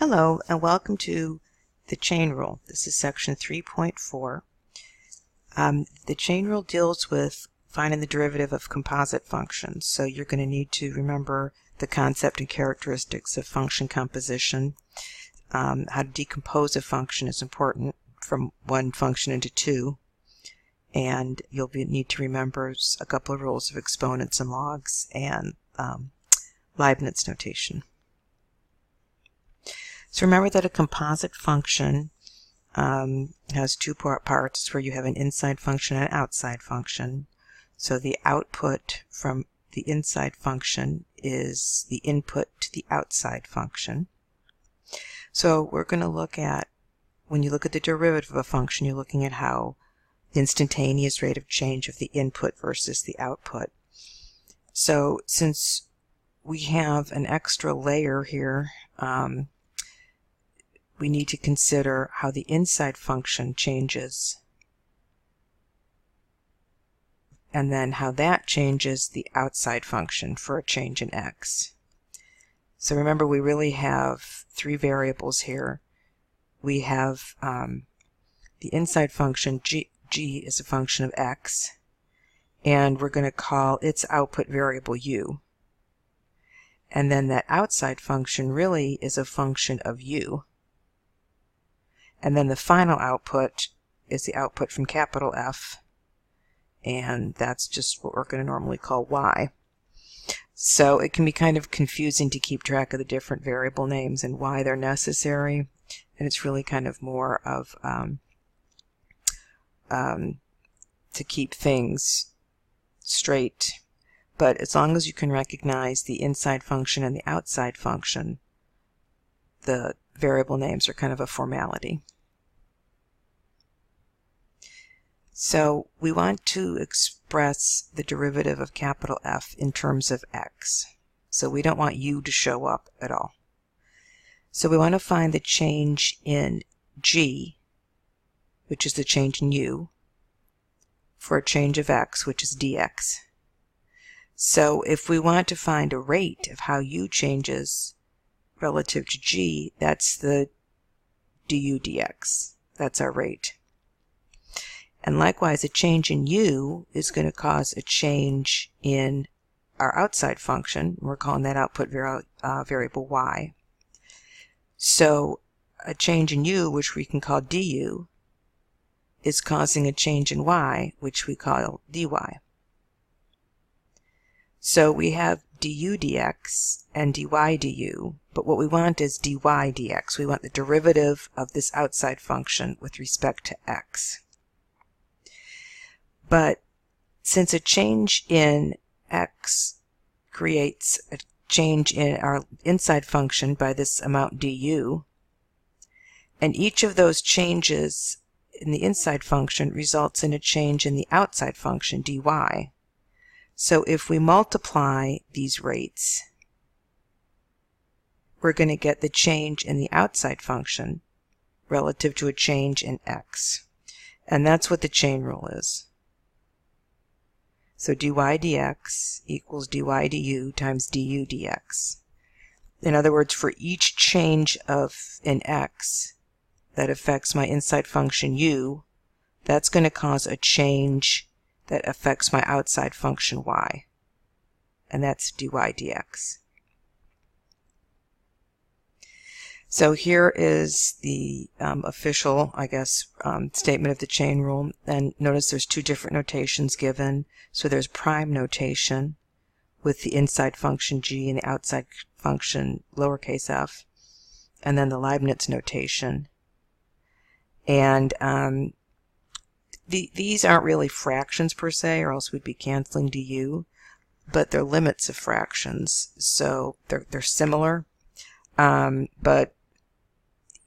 Hello and welcome to the chain rule. This is section 3.4. The chain rule deals with finding the derivative of composite functions. So you're going to need to remember the concept and characteristics of function composition. How to decompose a function is important from one function into two. And you'll need to remember a couple of rules of exponents and logs and Leibniz notation. So remember that a composite function has two parts where you have an inside function and an outside function. So the output from the inside function is the input to the outside function. So we're going to look at, when you look at the derivative of a function, you're looking at how the instantaneous rate of change of the input versus the output. So since we have an extra layer here, we need to consider how the inside function changes and then how that changes the outside function for a change in x. So remember, we really have three variables here. We have the inside function, g is a function of x, and we're going to call its output variable u. And then that outside function really is a function of u. And then the final output is the output from capital F, and that's just what we're going to normally call y. So it can be kind of confusing to keep track of the different variable names and why they're necessary, and it's really kind of more of to keep things straight. But as long as you can recognize the inside function and the outside function, the variable names are kind of a formality. So we want to express the derivative of capital F in terms of x. So we don't want u to show up at all. So we want to find the change in g, which is the change in u, for a change of x, which is dx. So if we want to find a rate of how u changes relative to g, that's the du dx. That's our rate. And likewise, a change in u is going to cause a change in our outside function. We're calling that output variable y. So a change in u, which we can call du, is causing a change in y, which we call dy. So we have du dx and dy du, but what we want is dy dx. We want the derivative of this outside function with respect to x. But since a change in x creates a change in our inside function by this amount du, and each of those changes in the inside function results in a change in the outside function dy. So if we multiply these rates, we're going to get the change in the outside function relative to a change in x. And that's what the chain rule is. So dy dx equals dy du times du dx. In other words, for each change in x that affects my inside function u, that's going to cause a change that affects my outside function y. And that's dy dx. So here is the official, I guess, statement of the chain rule. And notice there's two different notations given. So there's prime notation with the inside function g and the outside function lowercase f, and then the Leibniz notation. And these aren't really fractions per se, or else we'd be canceling du, but they're limits of fractions. So they're similar, but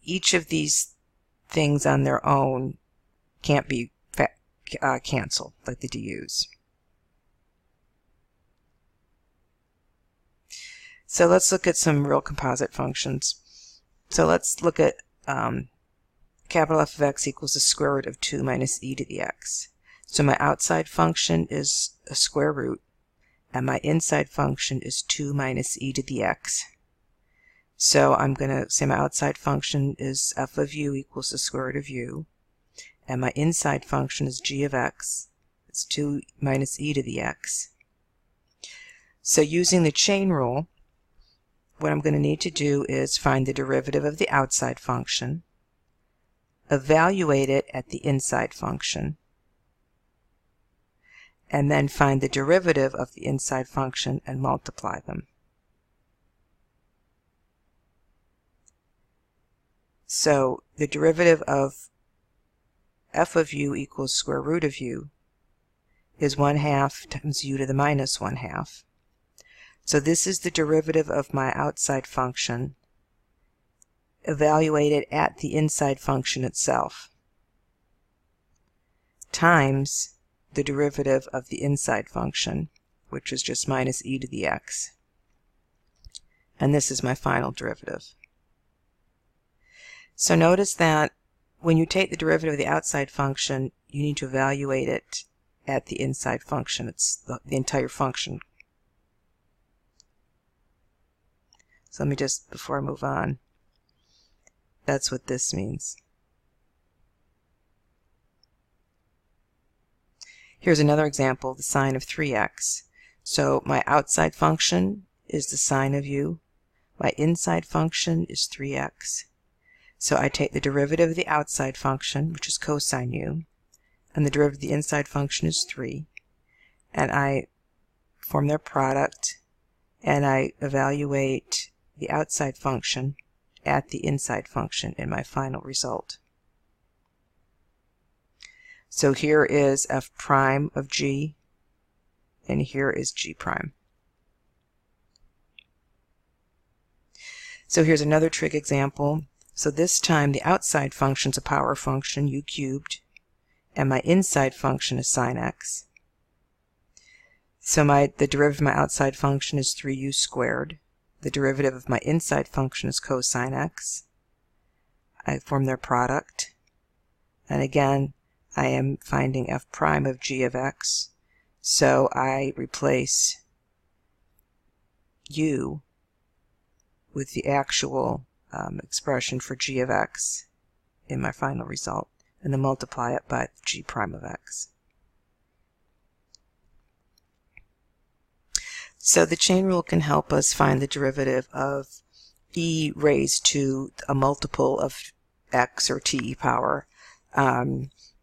each of these things on their own can't be canceled like the du's. So let's look at some real composite functions. So let's look at capital F of x equals the square root of 2 minus e to the x. So my outside function is a square root, and my inside function is 2 minus e to the x. So I'm going to say my outside function is f of u equals the square root of u, and my inside function is g of x. It's 2 minus e to the x. So using the chain rule, what I'm going to need to do is find the derivative of the outside function, evaluate it at the inside function, and then find the derivative of the inside function and multiply them. So the derivative of f of u equals square root of u is 1/2 times u to the minus 1/2. So this is the derivative of my outside function evaluated at the inside function itself, times the derivative of the inside function, which is just minus e to the x. And this is my final derivative. So notice that when you take the derivative of the outside function, you need to evaluate it at the inside function. It's the entire function. So let me just, before I move on, that's what this means. Here's another example, the sine of 3x. So my outside function is the sine of u. My inside function is 3x. So I take the derivative of the outside function, which is cosine u, and the derivative of the inside function is 3. And I form their product, and I evaluate the outside function at the inside function in my final result. So here is f prime of g, and here is g prime. So here's another trig example. So this time the outside function is a power function, u cubed, and my inside function is sine x. So the derivative of my outside function is 3u squared. The derivative of my inside function is cosine x. I form their product, and again I am finding f prime of g of x. So I replace u with the actual expression for g of x in my final result, and then multiply it by g prime of x. So the chain rule can help us find the derivative of e raised to a multiple of x or t power.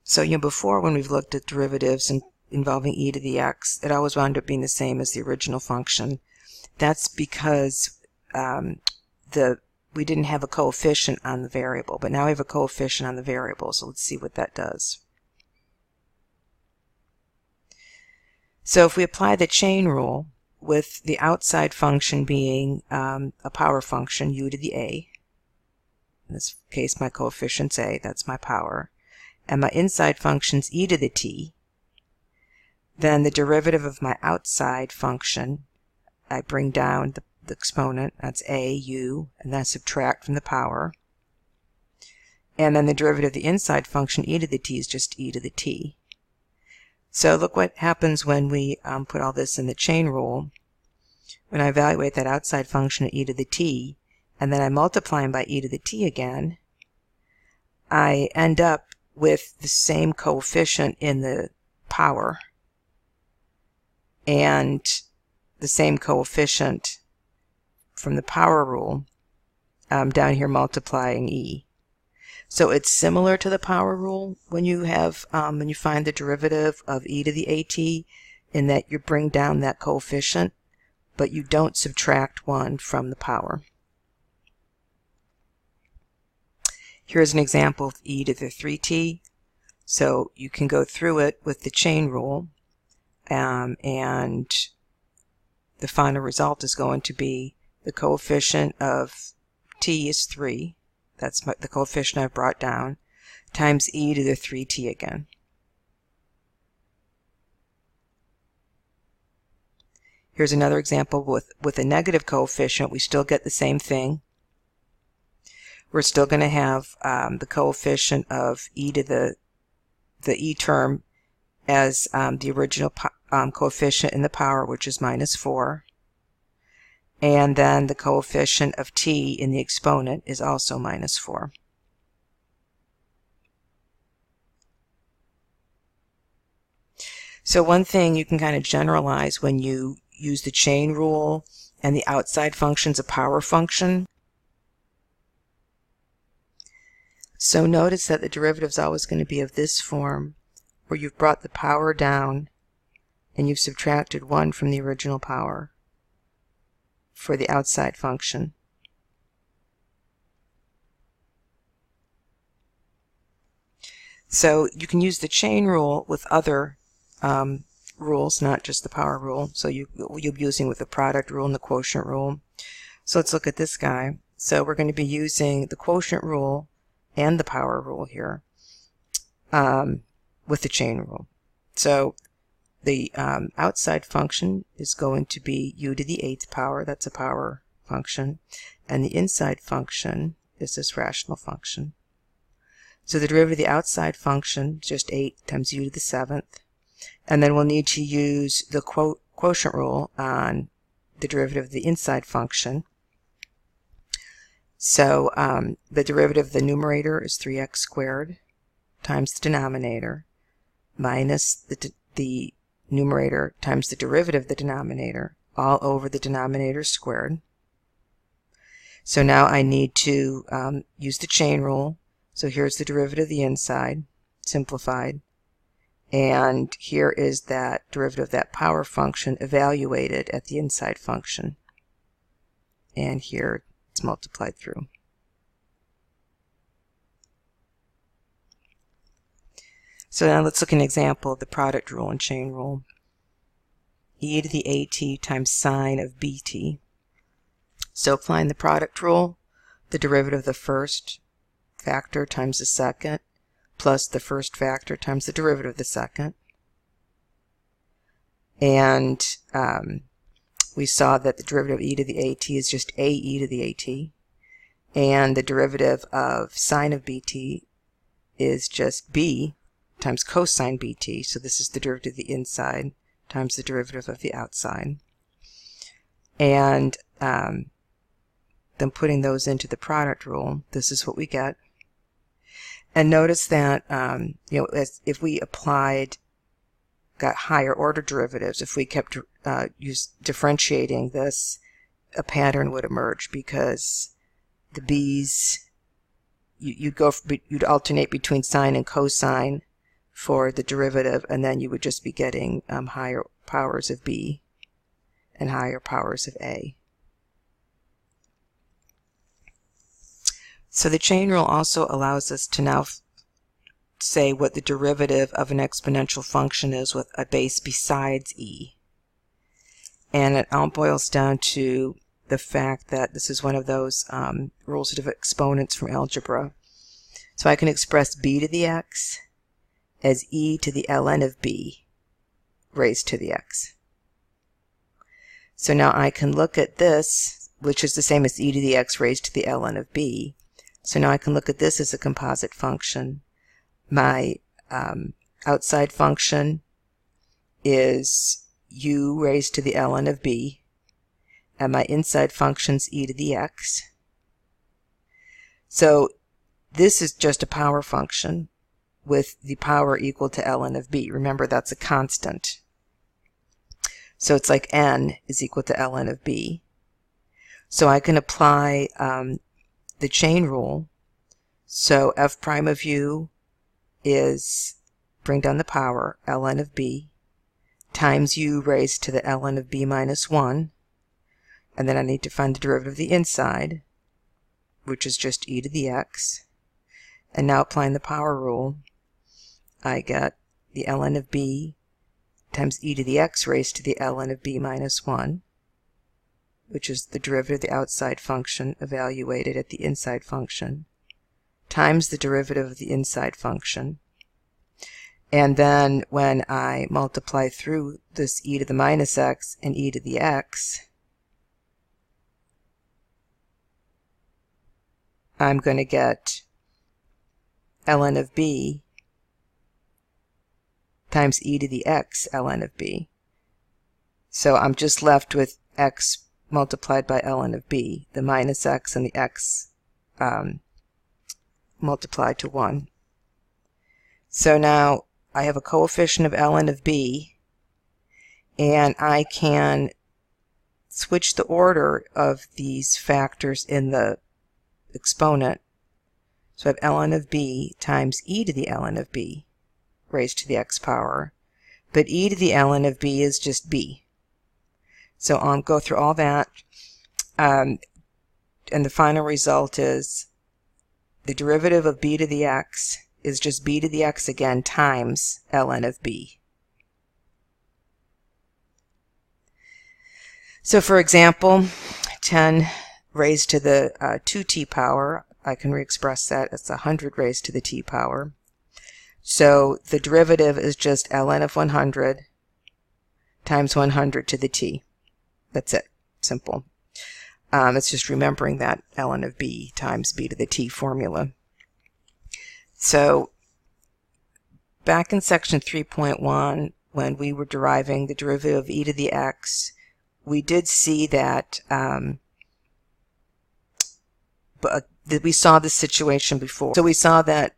So before, when we've looked at derivatives involving e to the x, it always wound up being the same as the original function. That's because we didn't have a coefficient on the variable, but now we have a coefficient on the variable, so let's see what that does. So if we apply the chain rule, with the outside function being a power function, u to the a, in this case my coefficient's a, that's my power, and my inside function's e to the t, then the derivative of my outside function, I bring down the exponent, that's a, u, and then subtract from the power. And then the derivative of the inside function, e to the t, is just e to the t. So look what happens when we put all this in the chain rule. When I evaluate that outside function at e to the t, and then I multiply them by e to the t again, I end up with the same coefficient in the power and the same coefficient from the power rule down here multiplying e. So it's similar to the power rule when you have when you find the derivative of e to the at, in that you bring down that coefficient, but you don't subtract 1 from the power. Here's an example of e to the 3t. So you can go through it with the chain rule, and the final result is going to be the coefficient of t is 3. That's the coefficient I've brought down, times e to the 3t again. Here's another example with a negative coefficient. We still get the same thing. We're still going to have the coefficient of e to the e term as the original coefficient in the power, which is -4. And then the coefficient of t in the exponent is also minus 4. So one thing you can kind of generalize when you use the chain rule and the outside function's a power function. So notice that the derivative is always going to be of this form, where you've brought the power down and you've subtracted 1 from the original power for the outside function. So you can use the chain rule with other rules, not just the power rule. So you'll be using with the product rule and the quotient rule. So let's look at this guy. So we're going to be using the quotient rule and the power rule here with the chain rule. So the outside function is going to be u to the 8th power. That's a power function. And the inside function is this rational function. So the derivative of the outside function is just 8 times u to the 7th. And then we'll need to use the quotient rule on the derivative of the inside function. So the derivative of the numerator is 3x squared times the denominator minus the numerator times the derivative of the denominator all over the denominator squared. So now I need to use the chain rule. So here's the derivative of the inside, simplified. And here is that derivative of that power function evaluated at the inside function. And here it's multiplied through. So now let's look at an example of the product rule and chain rule. E to the AT times sine of BT. So applying the product rule, the derivative of the first factor times the second plus the first factor times the derivative of the second. And we saw that the derivative of e to the AT is just AE to the AT. And the derivative of sine of BT is just B times cosine BT. So this is the derivative of the inside times the derivative of the outside. And then putting those into the product rule, this is what we get. And notice that if we got higher order derivatives, if we kept differentiating this, a pattern would emerge, because the b's you'd alternate between sine and cosine for the derivative, and then you would just be getting higher powers of b and higher powers of a. So the chain rule also allows us to now say what the derivative of an exponential function is with a base besides e. And it all boils down to the fact that this is one of those rules of exponents from algebra. So I can express b to the x as e to the ln of b raised to the x. So now I can look at this, which is the same as e to the x raised to the ln of b. So now I can look at this as a composite function. My outside function is u raised to the ln of b, and my inside function's e to the x. So this is just a power function with the power equal to ln of b. Remember, that's a constant. So it's like n is equal to ln of b. So I can apply the chain rule. So f prime of u is, bring down the power, ln of b times u raised to the ln of b minus 1. And then I need to find the derivative of the inside, which is just e to the x. And now applying the power rule, I get the ln of b times e to the x raised to the ln of b minus 1, which is the derivative of the outside function evaluated at the inside function, times the derivative of the inside function. And then when I multiply through this e to the minus x and e to the x, I'm going to get ln of b times e to the x ln of b. So I'm just left with x multiplied by ln of b, the minus x and the x multiplied to 1. So now I have a coefficient of ln of b, and I can switch the order of these factors in the exponent. So I have ln of b times e to the ln of b raised to the x power, but e to the ln of b is just b. So I'll go through all that, and the final result is the derivative of b to the x is just b to the x again times ln of b. So for example, 10 raised to the 2t power, I can re-express that as 100 raised to the t power. So the derivative is just ln of 100 times 100 to the t. That's it. Simple. It's just remembering that ln of b times b to the t formula. So back in section 3.1, when we were deriving the derivative of e to the x, we did see that we saw this situation before. So we saw that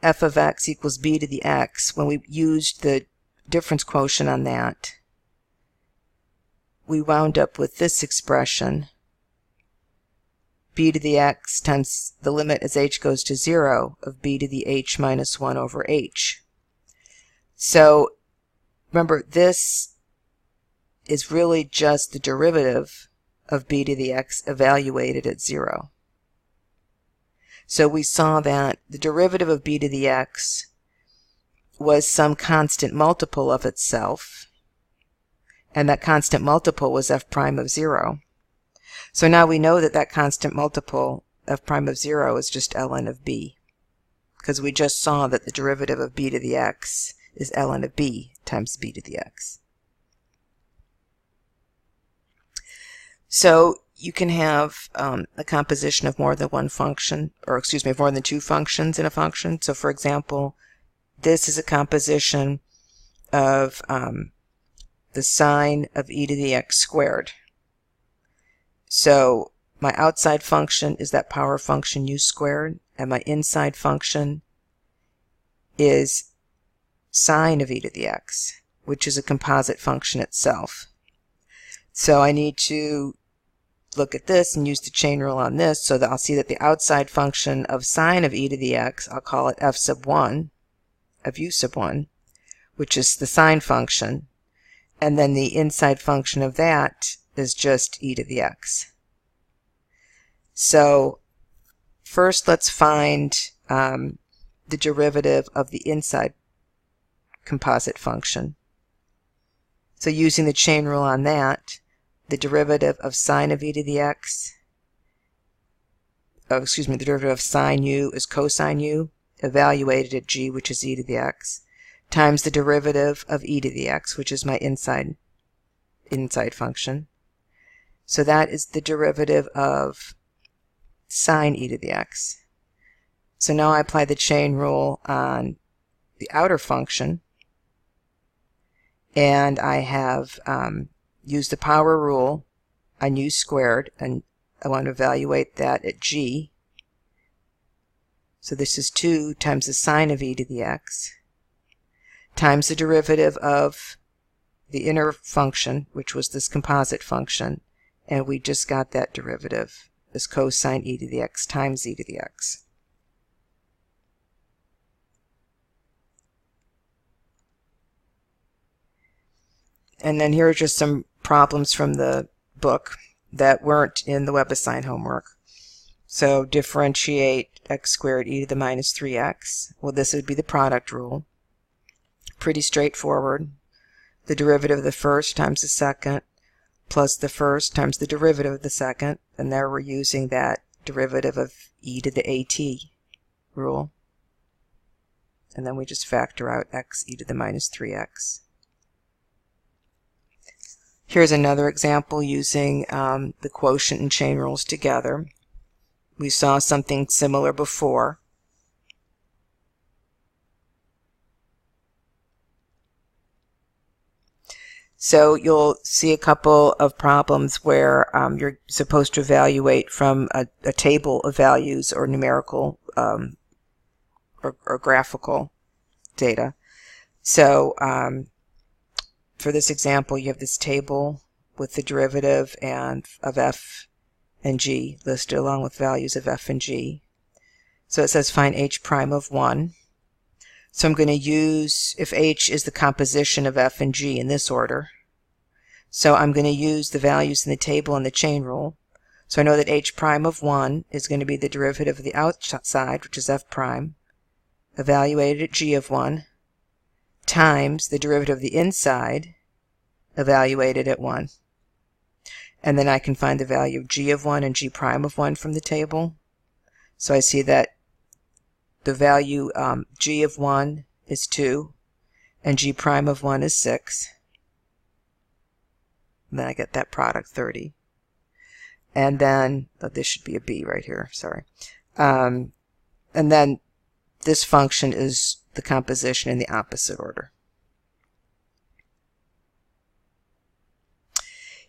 f of x equals b to the x. When we used the difference quotient on that, we wound up with this expression, b to the x times the limit as h goes to 0 of b to the h minus 1 over h. So remember, this is really just the derivative of b to the x evaluated at 0. So we saw that the derivative of b to the x was some constant multiple of itself, and that constant multiple was f prime of 0. So now we know that that constant multiple f prime of 0 is just ln of b, because we just saw that the derivative of b to the x is ln of b times b to the x. So you can have a composition of more than one function, or excuse me, more than two functions in a function. So for example, this is a composition of the sine of e to the x squared. So my outside function is that power function u squared, and my inside function is sine of e to the x, which is a composite function itself. So I need to look at this and use the chain rule on this, so that I'll see that the outside function of sine of e to the x, I'll call it f sub 1 of u sub 1, which is the sine function, and then the inside function of that is just e to the x. So first let's find the derivative of the inside composite function. So using the chain rule on that, the derivative of sine of e to the x, the derivative of sine u is cosine u, evaluated at g, which is e to the x, times the derivative of e to the x, which is my inside function. So that is the derivative of sine e to the x. So now I apply the chain rule on the outer function, and I have used the power rule on u squared, and I want to evaluate that at g. So this is 2 times the sine of e to the x times the derivative of the inner function, which was this composite function, and we just got that derivative as cosine e to the x times e to the x. And then here are just some problems from the book that weren't in the WebAssign homework. So differentiate x squared e to the minus 3x. Well, this would be the product rule. Pretty straightforward. The derivative of the first times the second plus the first times the derivative of the second, and there we're using that derivative of e to the at rule. And then we just factor out x e to the minus 3x. Here's another example using the quotient and chain rules together. We saw something similar before. So you'll see a couple of problems where you're supposed to evaluate from a table of values or numerical or graphical data. So for this example, you have this table with the derivative of f and g listed along with values of f and g. So it says find h prime of 1. So I'm going to use, if h is the composition of f and g in this order, so I'm going to use the values in the table and the chain rule. So I know that h prime of 1 is going to be the derivative of the outside, which is f prime, evaluated at g of 1, times the derivative of the inside, evaluated at 1. And then I can find the value of g of 1 and g prime of 1 from the table. So I see that the value g of 1 is 2 and g prime of 1 is 6. And then I get that product 30. And then, this should be a b right here, sorry. And then this function is the composition in the opposite order.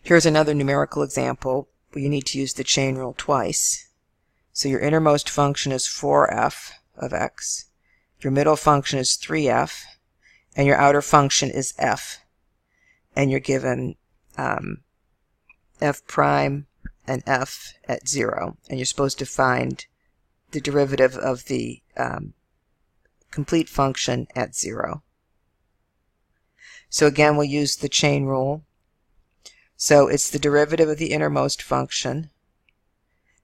Here's another numerical example where you need to use the chain rule twice. So your innermost function is 4f of x, your middle function is 3f, and your outer function is f. And you're given f prime and f at 0. And you're supposed to find the derivative of the complete function at 0. So again, we'll use the chain rule. So it's the derivative of the innermost function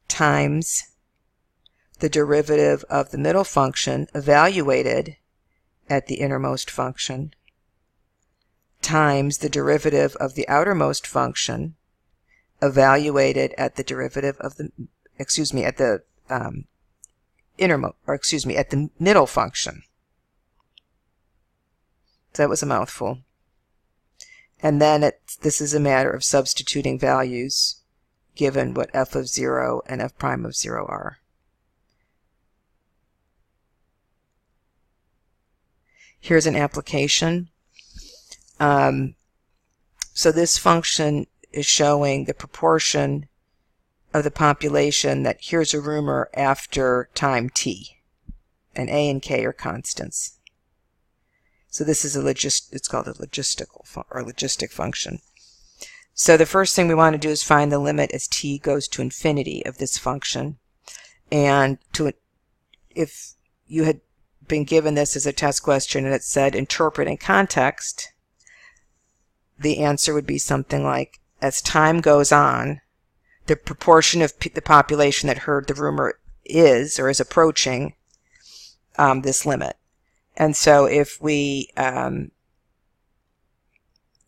times the derivative of the middle function evaluated at the innermost function times the derivative of the outermost function evaluated at the derivative of the, at the at the middle function. So that was a mouthful. And then this is a matter of substituting values given what f of 0 and f prime of 0 are. Here's an application. So this function is showing the proportion of the population that hears a rumor after time t, and a and k are constants. So this is it's called a logistic function. So the first thing we want to do is find the limit as t goes to infinity of this function. And if you had been given this as a test question and it said interpret in context, the answer would be something like, as time goes on, the proportion of the population that heard the rumor is or is approaching this limit. And so if we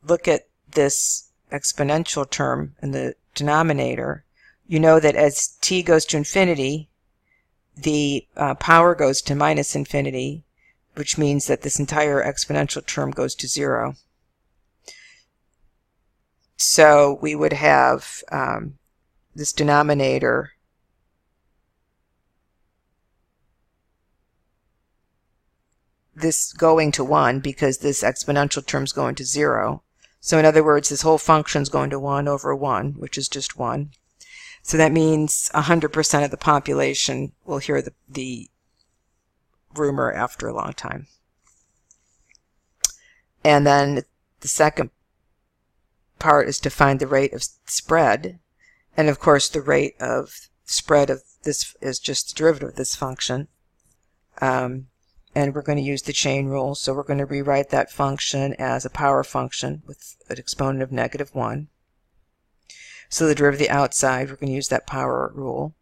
look at this exponential term in the denominator, you know that as t goes to infinity, the power goes to minus infinity, which means that this entire exponential term goes to 0. So we would have this denominator this going to 1 because this exponential term is going to 0. So in other words, this whole function is going to 1 over 1, which is just 1. So that means 100% of the population will hear the rumor after a long time. And then the second part is to find the rate of spread. And of course, the rate of spread of this is just the derivative of this function. And we're going to use the chain rule. So we're going to rewrite that function as a power function with an exponent of -1. So the derivative of the outside, we're going to use that power rule.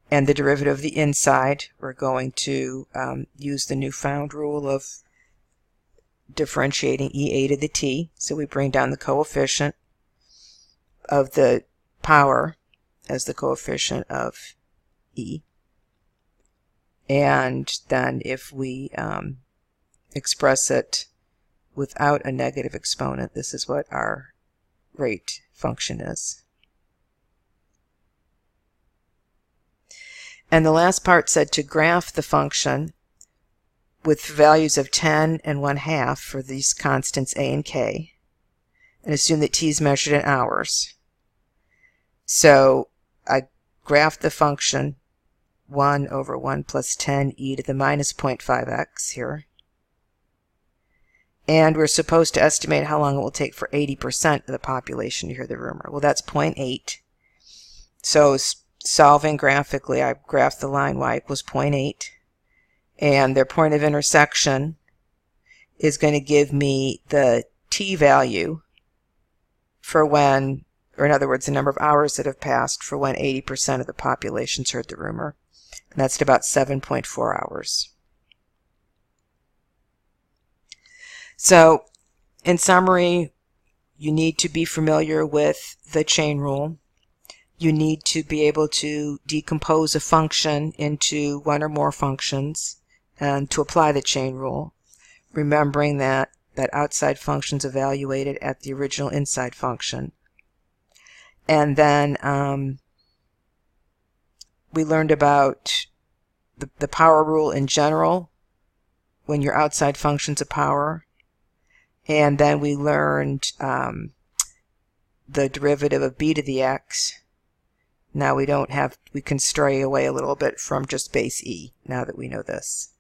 And the derivative of the inside, we're going to use the newfound rule of differentiating e(a) to the t. So we bring down the coefficient of the power as the coefficient of e. And then if we express it without a negative exponent, this is what our rate function is. And the last part said to graph the function with values of 10 and 1/2 for these constants a and k, and assume that t is measured in hours. So I graph the function 1 over 1 plus 10 e to the minus 0.5x here. And we're supposed to estimate how long it will take for 80% of the population to hear the rumor. Well, that's 0.8. So solving graphically, I graph the line y equals 0.8. And their point of intersection is going to give me the t value for when, or in other words, the number of hours that have passed for when 80% of the population's heard the rumor. And that's at about 7.4 hours. So, in summary, you need to be familiar with the chain rule. You need to be able to decompose a function into one or more functions and to apply the chain rule, remembering that outside function is evaluated at the original inside function. And then we learned about the power rule in general when your outside function's a power. And then we learned the derivative of b to the x. Now we can stray away a little bit from just base e now that we know this.